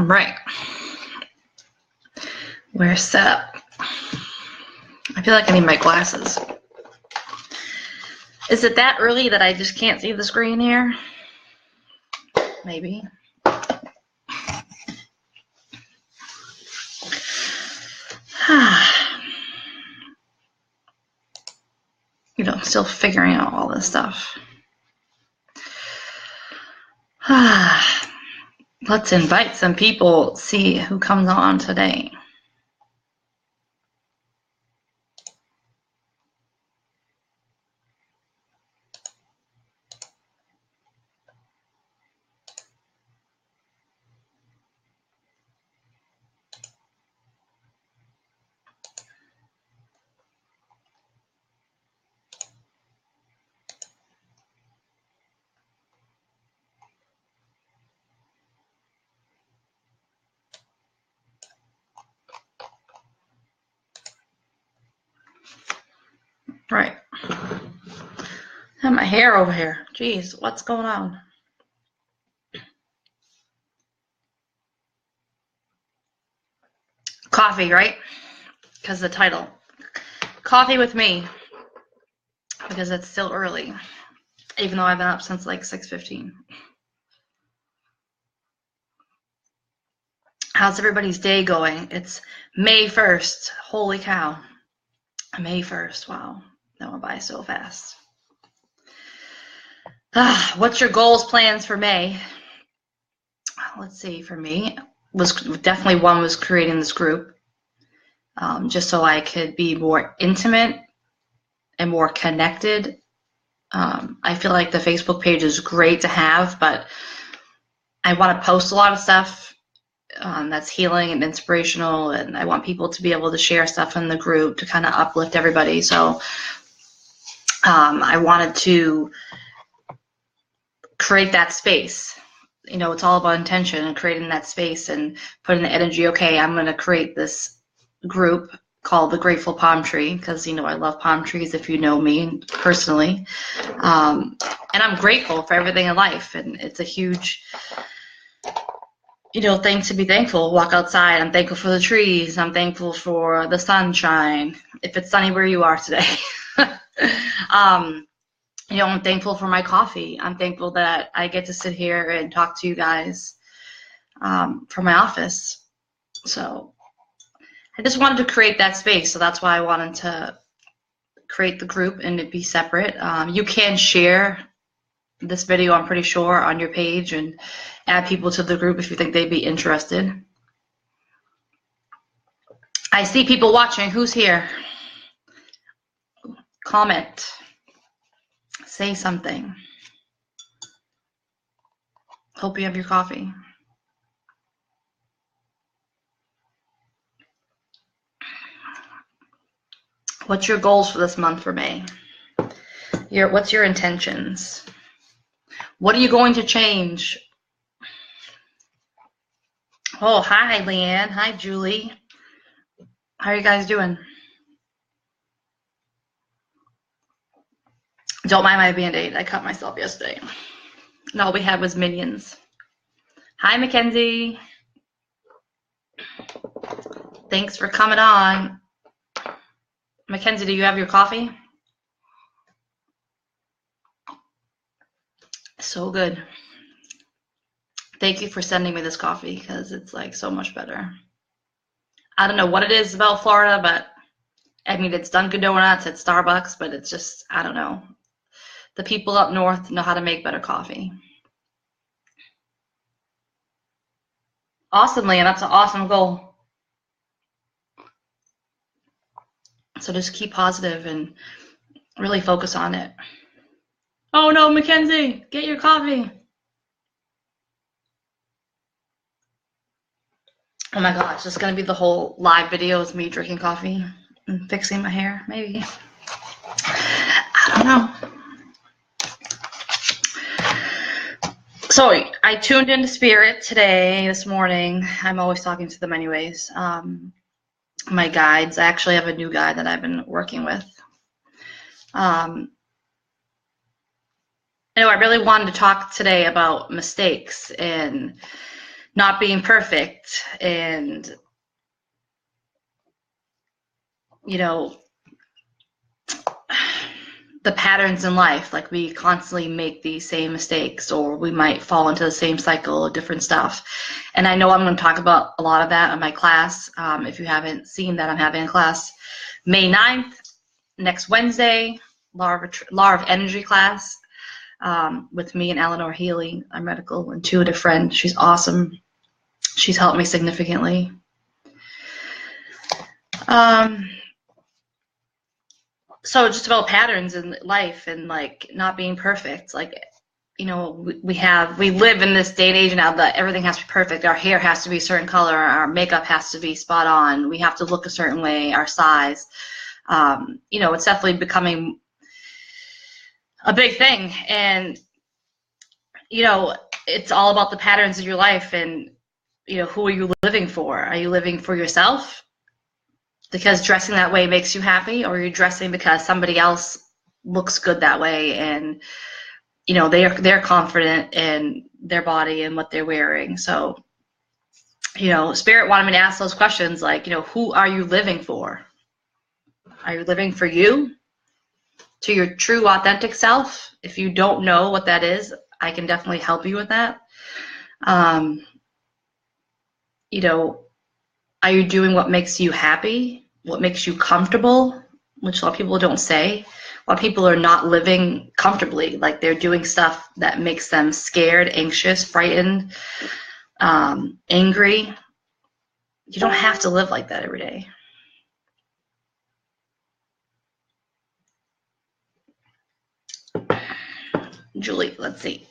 All right. We're set up. I feel like I need my glasses. Is it that early that I just can't see the screen here? Maybe. You know, still figuring out all this stuff. Let's invite some people, see who comes on today. Right. I have my hair over here. Jeez, what's going on? Coffee, right? Because the title. Coffee with me. Because it's still early. Even though I've been up since like 6:15. How's everybody's day going? It's May 1st. Holy cow. May 1st. Wow. That went by so fast. What's your goals, plans for May? Let's see. For me, was definitely one was creating this group, just so I could be more intimate and more connected. I feel like the Facebook page is great to have, but I want to post a lot of stuff that's healing and inspirational, and I want people to be able to share stuff in the group to kind of uplift everybody. So I wanted to create that space. You know, it's all about intention and creating that space and putting the energy. Okay, I'm going to create this group called the Grateful Palm Tree because, you know, I love palm trees if you know me personally. And I'm grateful for everything in life. And it's a huge, you know, thing to be thankful. Walk outside. I'm thankful for the trees. I'm thankful for the sunshine. If it's sunny where you are today. You know, I'm thankful for my coffee. I'm thankful that I get to sit here and talk to you guys from my office. So I just wanted to create that space. So that's why I wanted to create the group and it be separate. You can share this video, I'm pretty sure, on your page and add people to the group if you think they'd be interested. I see people watching. Who's here? Comment. Say something. Hope you have your coffee. What's your goals for this month for May? What's your intentions? What are you going to change? Oh, hi, Leanne. Hi, Julie. How are you guys doing? Don't mind my Band-Aid. I cut myself yesterday. And all we had was Minions. Hi, Mackenzie. Thanks for coming on. Mackenzie, do you have your coffee? So good. Thank you for sending me this coffee because it's like so much better. I don't know what it is about Florida, but I mean, it's Dunkin' Donuts, it's Starbucks, but it's just, I don't know. The people up north know how to make better coffee. Awesome, Leanne. That's an awesome goal. So just keep positive and really focus on it. Oh no, Mackenzie, get your coffee. Oh my gosh, it's going to be the whole live video is me drinking coffee and fixing my hair, maybe. I don't know. So I tuned into Spirit this morning. I'm always talking to them anyways. My guides. I actually have a new guide that I've been working with. I really wanted to talk today about mistakes and not being perfect, and, you know, the patterns in life, like we constantly make these same mistakes, or we might fall into the same cycle of different stuff. And I know I'm going to talk about a lot of that in my class. If you haven't seen that, I'm having a class May 9th, next Wednesday, Law of Energy class, with me and Eleanor Healy, our medical intuitive friend. She's awesome. She's helped me significantly. So just about patterns in life and like not being perfect. Like, you know, we live in this day and age now that everything has to be perfect. Our hair has to be a certain color. Our makeup has to be spot on. We have to look a certain way, our size. You know, it's definitely becoming a big thing. And, you know, it's all about the patterns of your life and, you know, who are you living for? Are you living for yourself because dressing that way makes you happy, or are you dressing because somebody else looks good that way and, you know, they're confident in their body and what they're wearing? So, you know, Spirit wanted me to ask those questions, like, you know, who are you living for? Are you living for you, to your true authentic self? If you don't know what that is, I can definitely help you with that. You know, are you doing what makes you happy? What makes you comfortable? Which a lot of people don't say. A lot of people are not living comfortably. Like they're doing stuff that makes them scared, anxious, frightened, angry. You don't have to live like that every day. Julie, let's see.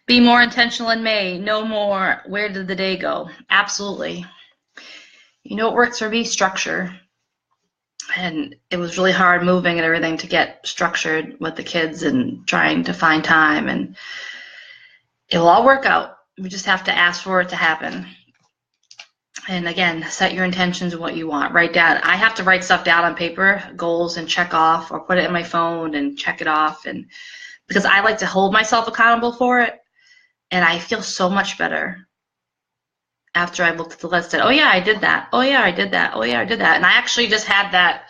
Be more intentional in May. No more, where did the day go? Absolutely. You know what works for me? Structure. And it was really hard moving and everything to get structured with the kids and trying to find time. And it will all work out. We just have to ask for it to happen. And again, set your intentions of what you want. Write down. I have to write stuff down on paper, goals, and check off, or put it in my phone and check it off. And because I like to hold myself accountable for it, and I feel so much better after I looked at the list and, oh yeah, I did that. Oh yeah, I did that. Oh yeah, I did that. And I actually just had that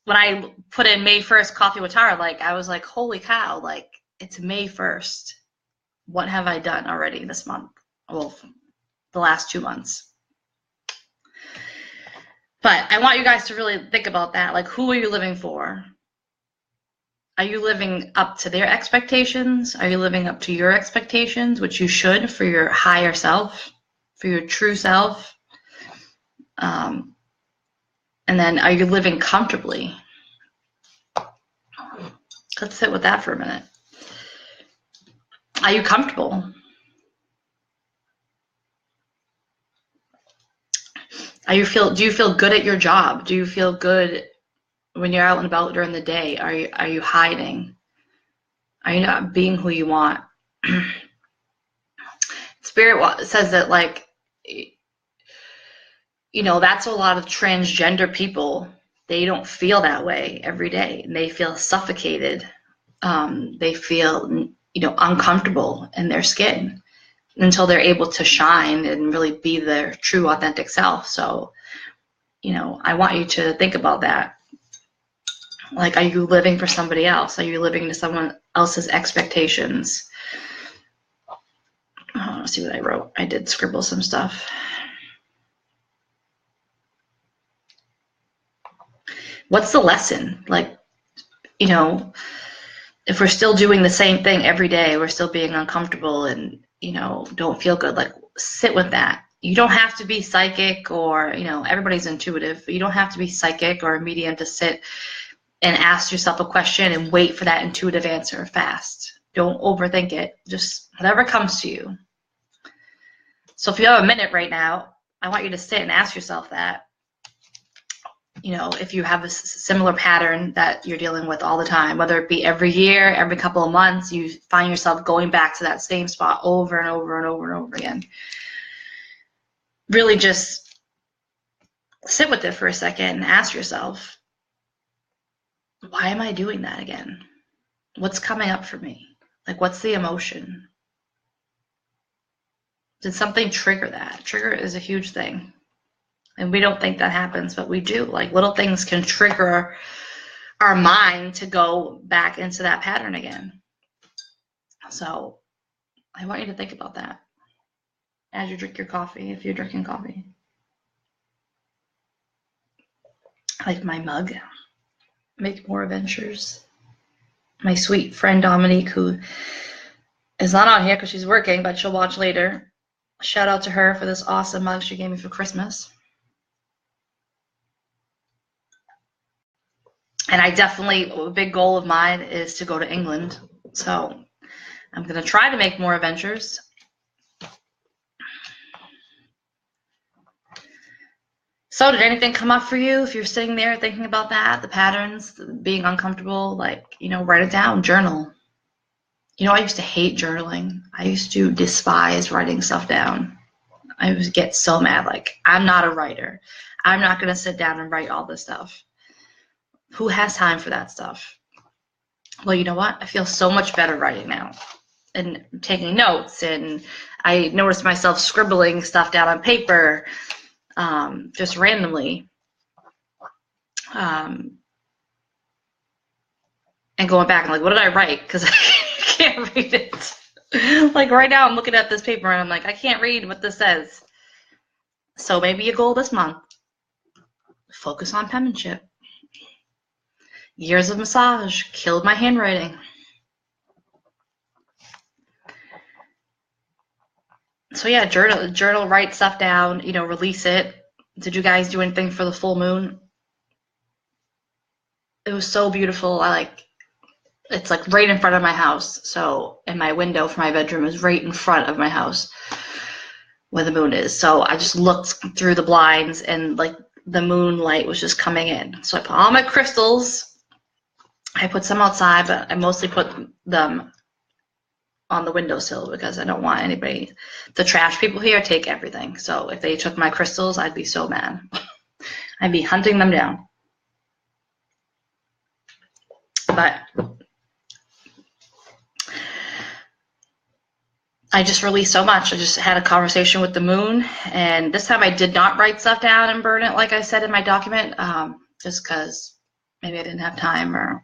when I put in May 1st Coffee with Tara. Like, I was like, holy cow, like, it's May 1st. What have I done already this month? Well, the last 2 months. But I want you guys to really think about that. Like, who are you living for? Are you living up to their expectations? Are you living up to your expectations, which you should, for your higher self, for your true self? And then, are you living comfortably? Let's sit with that for a minute. Are you comfortable? Do you feel good at your job? Do you feel good when you're out and about during the day? Are you hiding? Are you not being who you want? Spirit says that, like, you know, that's a lot of transgender people. They don't feel that way every day, and they feel suffocated. They feel, you know, uncomfortable in their skin until they're able to shine and really be their true authentic self. So, you know, I want you to think about that. Like, are you living for somebody else? Are you living to someone else's expectations? Oh, let's see what I wrote. I did scribble some stuff. What's the lesson? Like, you know, if we're still doing the same thing every day, we're still being uncomfortable and, you know, don't feel good, like, sit with that. You don't have to be psychic, or, you know, everybody's intuitive, but you don't have to be psychic or a medium to sit and ask yourself a question and wait for that intuitive answer fast. Don't overthink it. Just whatever comes to you. So if you have a minute right now, I want you to sit and ask yourself that. You know, if you have a similar pattern that you're dealing with all the time, whether it be every year, every couple of months, you find yourself going back to that same spot over and over and over and over again. Really just sit with it for a second and ask yourself, why am I doing that again? What's coming up for me? Like, what's the emotion? Did something trigger that? Trigger is a huge thing. And we don't think that happens, but we do. Like little things can trigger our mind to go back into that pattern again. So I want you to think about that as you drink your coffee, if you're drinking coffee. Like my mug, Make More Adventures. My sweet friend Dominique, who is not on here because she's working, but she'll watch later. Shout out to her for this awesome mug she gave me for Christmas. And I definitely, a big goal of mine is to go to England. So I'm going to try to make more adventures. So did anything come up for you if you're sitting there thinking about that, the patterns, being uncomfortable, like, write it down, journal. I used to hate journaling. I used to despise writing stuff down. I would get so mad, like, I'm not a writer. I'm not going to sit down and write all this stuff. Who has time for that stuff? Well, you know what? I feel so much better writing now and taking notes. And I noticed myself scribbling stuff down on paper just randomly. And going back and like, what did I write? Because I can't read it. Like right now I'm looking at this paper and I'm like, I can't read what this says. So maybe a goal this month. Focus on penmanship. Years of massage killed my handwriting. So yeah, journal, write stuff down, release it. Did you guys do anything for the full moon? It was so beautiful. It's like right in front of my house. So, and my window for my bedroom is right in front of my house where the moon is. So I just looked through the blinds and like the moonlight was just coming in. So I put all my crystals. I put some outside, but I mostly put them on the windowsill because I don't want anybody, the trash people here take everything. So if they took my crystals, I'd be so mad. I'd be hunting them down. But I just released so much. I just had a conversation with the moon, and this time I did not write stuff down and burn it like I said in my document, just because maybe I didn't have time, or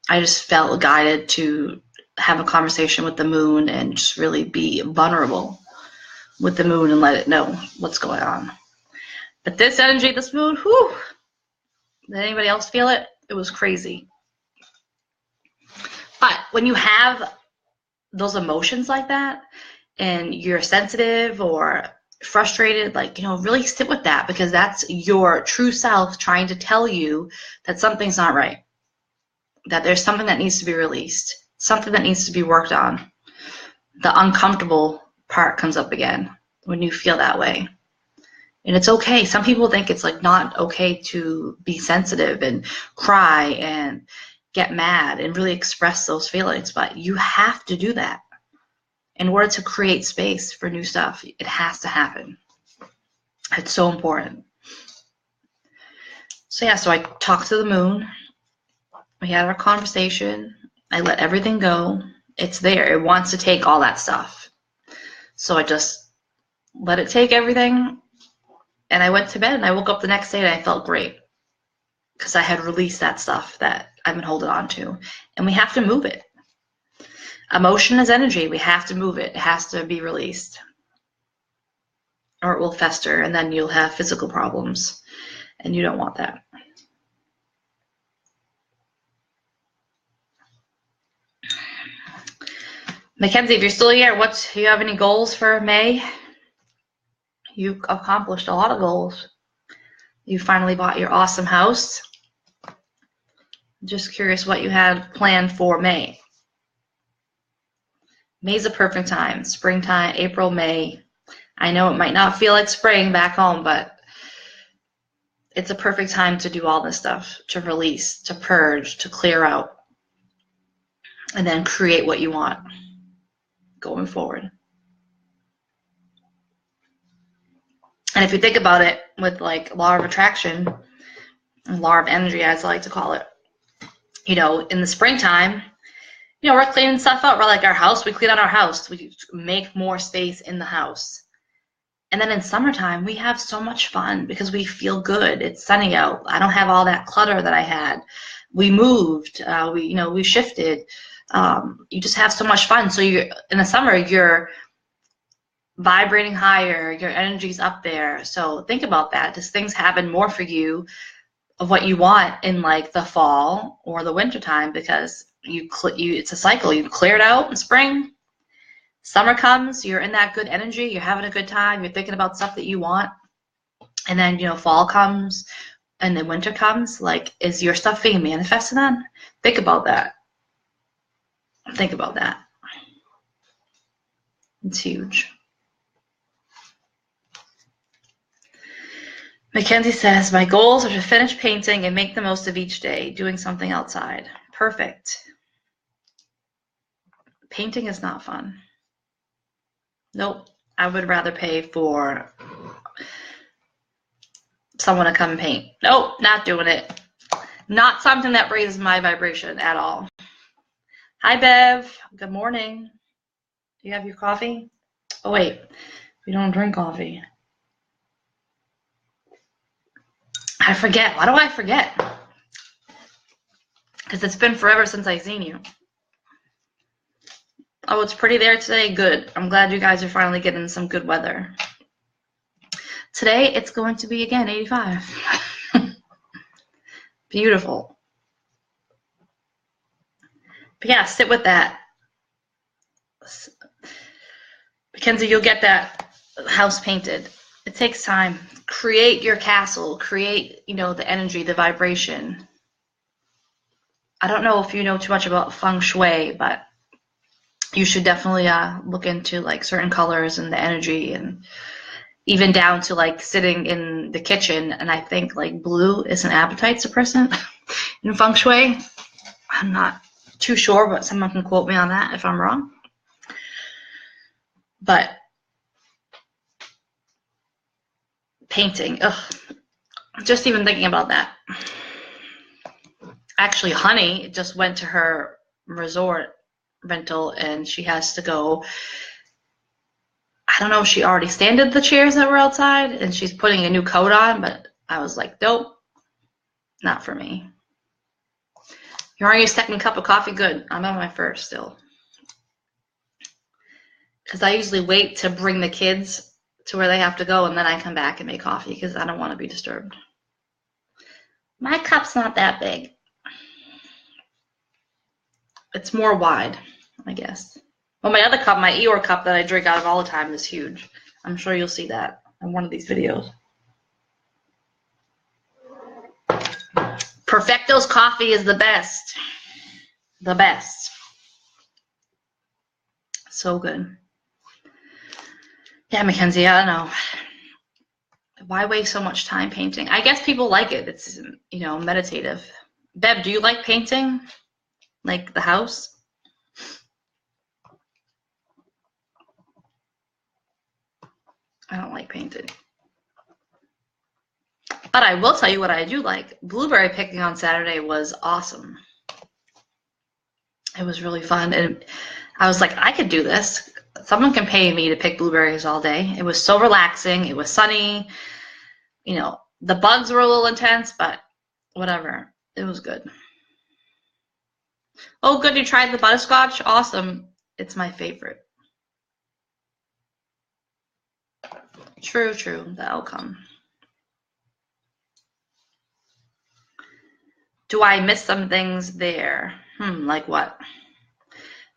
I just felt guided to have a conversation with the moon and just really be vulnerable with the moon and let it know what's going on. But this energy, this moon, whew, did anybody else feel it? It was crazy. But when you have those emotions like that and you're sensitive or frustrated, like, really sit with that, because that's your true self trying to tell you that something's not right, that there's something that needs to be released, something that needs to be worked on. The uncomfortable part comes up again when you feel that way. And it's okay. Some people think it's like not okay to be sensitive and cry and get mad and really express those feelings, but you have to do that. In order to create space for new stuff, it has to happen. It's so important. So yeah, so I talked to the moon. We had our conversation. I let everything go. It's there. It wants to take all that stuff. So I just let it take everything. And I went to bed and I woke up the next day and I felt great because I had released that stuff that I've been holding on to. And we have to move it. Emotion is energy. We have to move it. It has to be released, or it will fester and then you'll have physical problems, and you don't want that. Mackenzie, if you're still here, do you have any goals for May? You accomplished a lot of goals. You finally bought your awesome house. Just curious what you had planned for May. May's a perfect time. Springtime, April, May. I know it might not feel like spring back home, but it's a perfect time to do all this stuff, to release, to purge, to clear out, and then create what you want going forward. And if you think about it with like law of attraction, law of energy, as I like to call it, in the springtime, you know, we're cleaning stuff out. We're like our house, we clean out our house. We make more space in the house. And then in summertime, we have so much fun because we feel good. It's sunny out. I don't have all that clutter that I had. We moved. We shifted. You just have so much fun. So in the summer, you're vibrating higher. Your energy's up there. So think about that. Does things happen more for you of what you want in like the fall or the winter time? Because it's a cycle. You clear it out in spring. Summer comes, you're in that good energy, you're having a good time, you're thinking about stuff that you want. And then, you know, fall comes and then winter comes. Like, is your stuff being manifested then? Think about that. Think about that. It's huge. Mackenzie says, my goals are to finish painting and make the most of each day, doing something outside. Perfect. Painting is not fun. Nope. I would rather pay for someone to come and paint. Nope, not doing it. Not something that raises my vibration at all. Hi, Bev. Good morning. Do you have your coffee? Oh, wait. We don't drink coffee. I forget. Why do I forget? Because it's been forever since I've seen you. Oh, it's pretty there today? Good. I'm glad you guys are finally getting some good weather. Today, it's going to be, again, 85. Beautiful. But yeah, sit with that. Mackenzie, you'll get that house painted. It takes time. Create your castle. Create, you know, the energy, the vibration. I don't know if you know too much about feng shui, but you should definitely look into like certain colors and the energy, and even down to like sitting in the kitchen. And I think like blue is an appetite suppressant in feng shui. I'm not too sure, but someone can quote me on that if I'm wrong. But painting, ugh, just even thinking about that. Actually, Honey just went to her resort rental and she has to go. I don't know if she already sanded the chairs that were outside and she's putting a new coat on, but I was like, nope, not for me. You're on your second cup of coffee? Good. I'm on my first still. Because I usually wait to bring the kids to where they have to go and then I come back and make coffee because I don't want to be disturbed. My cup's not that big. It's more wide, I guess. Well, my other cup, my Eeyore cup that I drink out of all the time is huge. I'm sure you'll see that in one of these videos. Perfecto's coffee is the best. The best. So good. Yeah, Mackenzie, I don't know. Why waste so much time painting? I guess people like it. It's, you know, meditative. Beb, do you like painting? Like the house? I don't like painting. But I will tell you what I do like. Blueberry picking on Saturday was awesome. It was really fun. And I was like, I could do this. Someone can pay me to pick blueberries all day. It was so relaxing. It was sunny. You know, the bugs were a little intense, but whatever. It was good. Oh, good. You tried the butterscotch? Awesome. It's my favorite. True, true. The outcome. Do I miss some things there? Like what?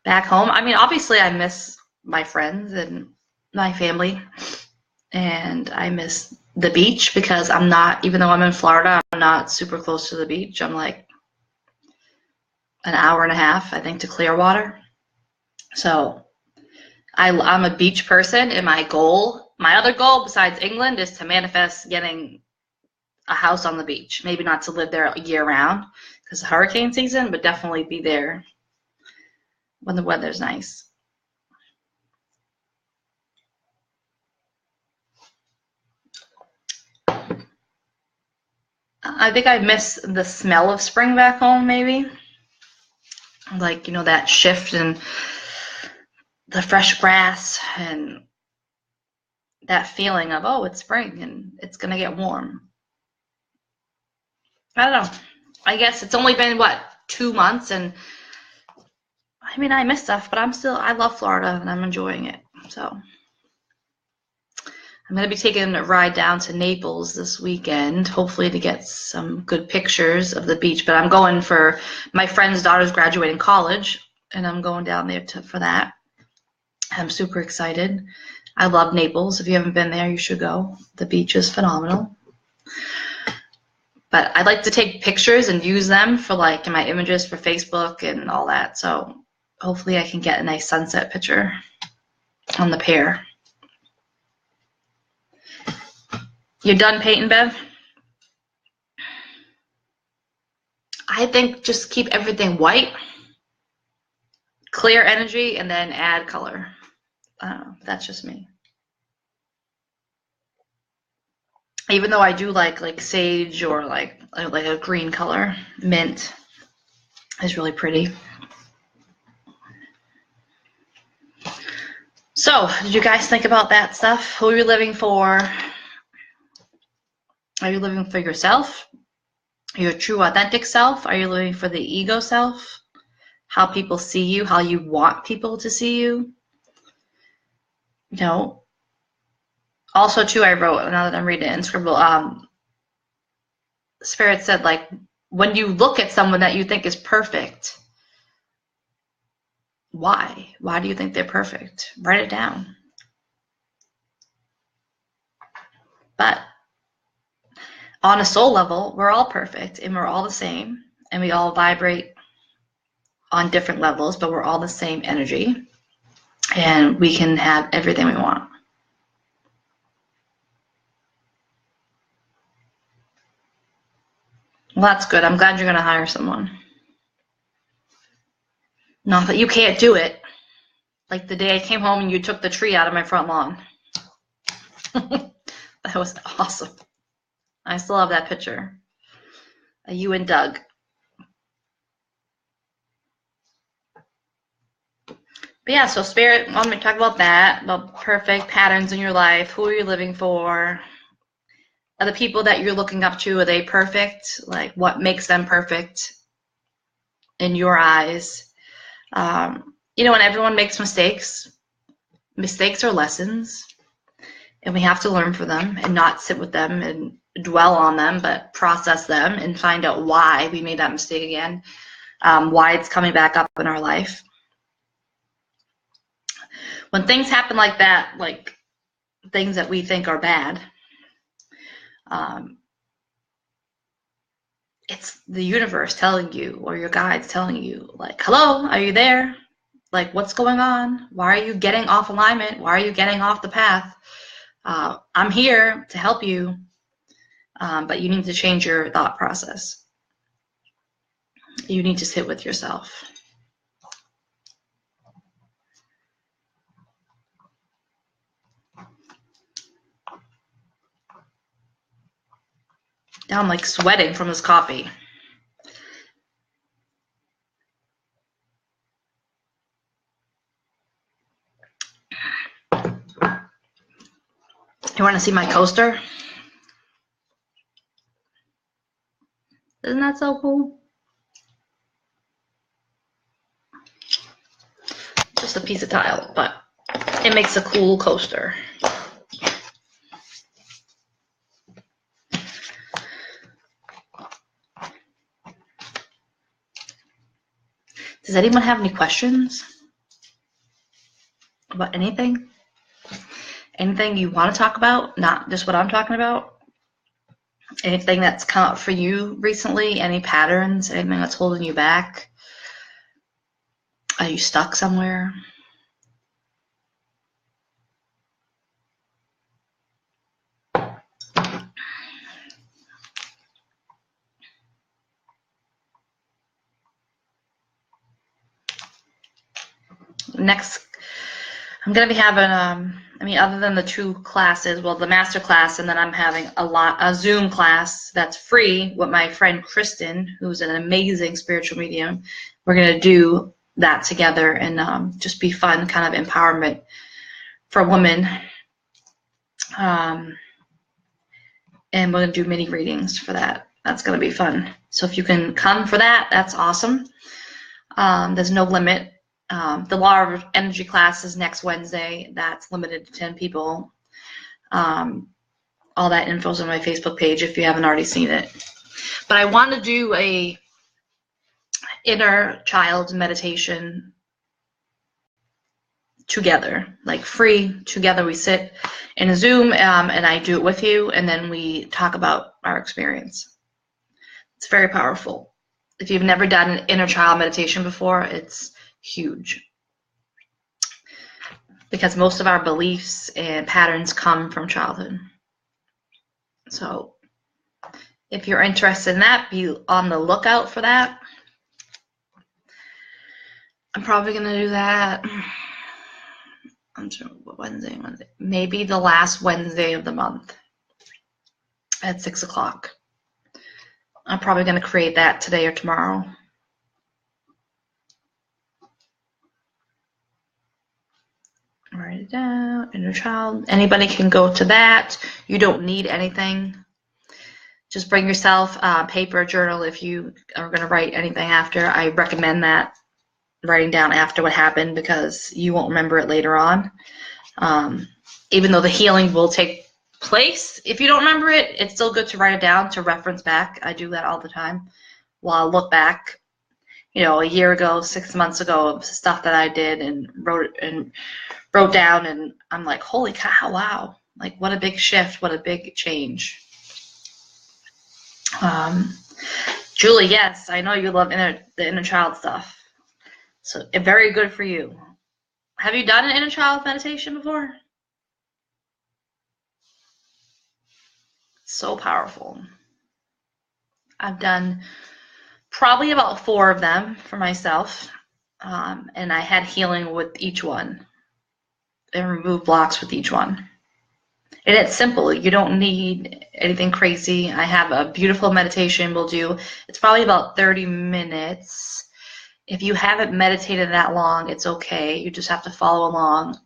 Back home? I mean, obviously I miss my friends and my family. And I miss the beach because I'm not, even though I'm in Florida, I'm not super close to the beach. I'm like an hour and a half, I think, to Clearwater. So I'm a beach person, and my other goal besides England is to manifest getting a house on the beach. Maybe not to live there year round because of hurricane season, but definitely be there when the weather's nice. I think I miss the smell of spring back home, maybe. Like, that shift in the fresh grass and that feeling of, oh, it's spring and it's going to get warm. I don't know. I guess it's only been, 2 months, and I mean, I miss stuff, but I love Florida and I'm enjoying it. So I'm going to be taking a ride down to Naples this weekend, hopefully to get some good pictures of the beach. But I'm going for my friend's daughter's graduating college, and I'm going down there for that. I'm super excited. I love Naples. If you haven't been there, you should go. The beach is phenomenal. But I'd like to take pictures and use them for in my images for Facebook and all that. So hopefully I can get a nice sunset picture on the pier. You're done painting, Bev? I think just keep everything white, clear energy, and then add color. I don't know. That's just me. Even though I do like sage or like a green color, mint is really pretty. So, did you guys think about that stuff? Who are you living for? Are you living for yourself? Your true authentic self? Are you living for the ego self? How people see you, how you want people to see you? Also too, I wrote, now that I'm reading it in Scribble, Spirit said, when you look at someone that you think is perfect, why? Why do you think they're perfect? Write it down. But on a soul level, we're all perfect and we're all the same, and we all vibrate on different levels, but we're all the same energy, and we can have everything we want. Well, that's good. I'm glad you're going to hire someone. Not that you can't do it. Like the day I came home and you took the tree out of my front lawn. That was awesome. I still have that picture. You and Doug. But yeah, so Spirit, I'm going to talk about that, about perfect patterns in your life. Who are you living for? Are the people that you're looking up to, are they perfect? Like, what makes them perfect in your eyes? And everyone makes mistakes. Mistakes are lessons, and we have to learn from them and not sit with them and dwell on them, but process them and find out why we made that mistake again, why it's coming back up in our life. When things happen like that, like things that we think are bad, it's the universe telling you, or your guides telling you, like, hello, are you there? Like, what's going on? Why are you getting off alignment? Why are you getting off the path? I'm here to help you, but you need to change your thought process. You need to sit with yourself. Now I'm like sweating from this coffee. You want to see my coaster? Isn't that so cool? Just a piece of tile, but it makes a cool coaster. Does anyone have any questions about anything? Anything you want to talk about, not just what I'm talking about? Anything that's come up for you recently? Any patterns? Anything that's holding you back? Are you stuck somewhere? Next I'm going to be having, I mean, other than the 2 classes, well, the master class, and then I'm having a Zoom class that's free with my friend Kristen, who's an amazing spiritual medium. We're going to do that together and just be fun, kind of empowerment for women. And we're going to do mini readings for that. That's going to be fun. So if you can come for that, that's awesome. There's no limit. The Law of Energy class is next Wednesday. That's limited to 10 people. All that info is on my Facebook page if you haven't already seen it. But I want to do a inner child meditation together, like free. Together we sit in a Zoom and I do it with you, and then we talk about our experience. It's very powerful. If you've never done an inner child meditation before, it's huge, because most of our beliefs and patterns come from childhood. So if you're interested in that, be on the lookout for that. I'm probably going to do that on Wednesday, maybe the last Wednesday of the month at 6 o'clock. I'm probably going to create that today or tomorrow. Write it down. Inner child. Anybody can go to that. You don't need anything. Just bring yourself paper, journal if you are going to write anything after. I recommend that, writing down after what happened, because you won't remember it later on. Even though the healing will take place, if you don't remember it, it's still good to write it down to reference back. I do that all the time. While I look back, you know, a year ago, 6 months ago, of stuff that I did and wrote down, and I'm like, holy cow, wow. Like, what a big shift, what a big change. Julie, yes, I know you love the inner child stuff. So very good for you. Have you done an inner child meditation before? So powerful. I've done probably about 4 of them for myself, and I had healing with each one and removed blocks with each one. And it's simple. You don't need anything crazy. I have a beautiful meditation we'll do. It's probably about 30 minutes. If you haven't meditated that long, it's okay. You just have to follow along.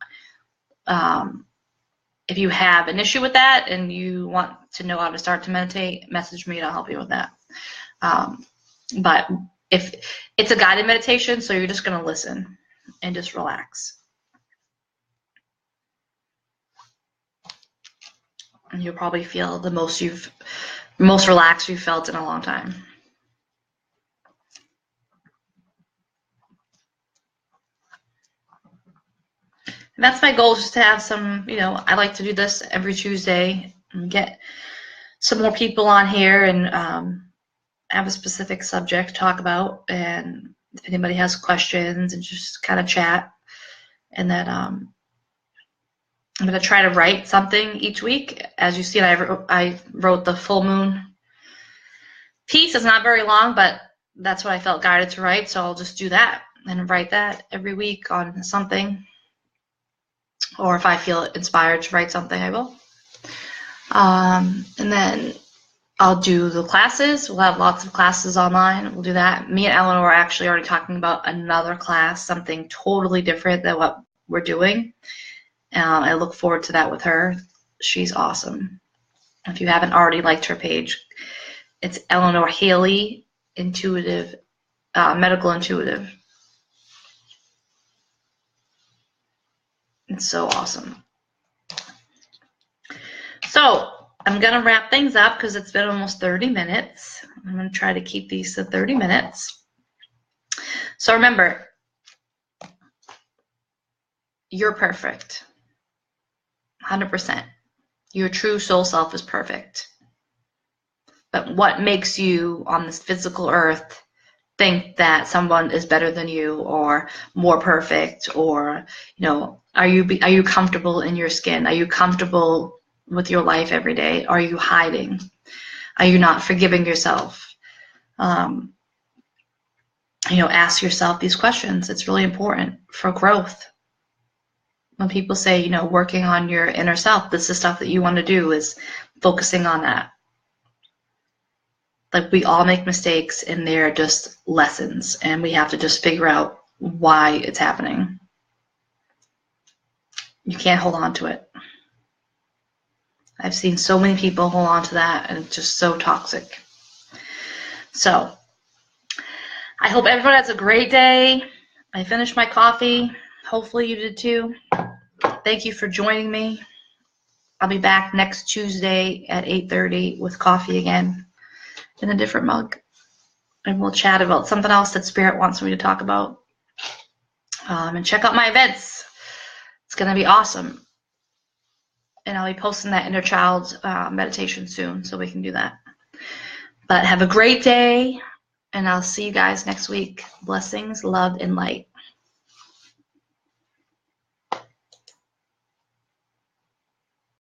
If you have an issue with that and you want to know how to start to meditate, message me and I'll help you with that. But if it's a guided meditation, so you're just going to listen and just relax. And you'll probably feel the most relaxed you've felt in a long time. And that's my goal, just to have some, you know, I like to do this every Tuesday and get some more people on here and have a specific subject to talk about. And if anybody has questions, and just kind of chat. And then I'm going to try to write something each week. As you see, I wrote the full moon piece. It's not very long, but that's what I felt guided to write. So I'll just do that and write that every week on something. Or if I feel inspired to write something, I will. And then I'll do the classes. We'll have lots of classes online. We'll do that. Me and Eleanor are actually already talking about another class, something totally different than what we're doing. I look forward to that with her. She's awesome. If you haven't already liked her page, it's Eleanor Haley, Intuitive, Medical Intuitive. It's so awesome. So I'm going to wrap things up because it's been almost 30 minutes. I'm going to try to keep these to 30 minutes. So remember, you're perfect. 100%. Your true soul self is perfect. But what makes you on this physical earth think that someone is better than you or more perfect, or, you know, are you comfortable in your skin? Are you comfortable with your life every day? Are you hiding? Are you not forgiving yourself? You know, ask yourself these questions. It's really important for growth. When people say, you know, working on your inner self, this is stuff that you want to do, is focusing on that. Like, we all make mistakes, and they're just lessons, and we have to just figure out why it's happening. You can't hold on to it. I've seen so many people hold on to that, and it's just so toxic. So I hope everyone has a great day. I finished my coffee. Hopefully you did too. Thank you for joining me. I'll be back next Tuesday at 8:30 with coffee again in a different mug. And we'll chat about something else that Spirit wants me to talk about. And check out my events. It's going to be awesome. And I'll be posting that inner child meditation soon, so we can do that. But have a great day, and I'll see you guys next week. Blessings, love, and light.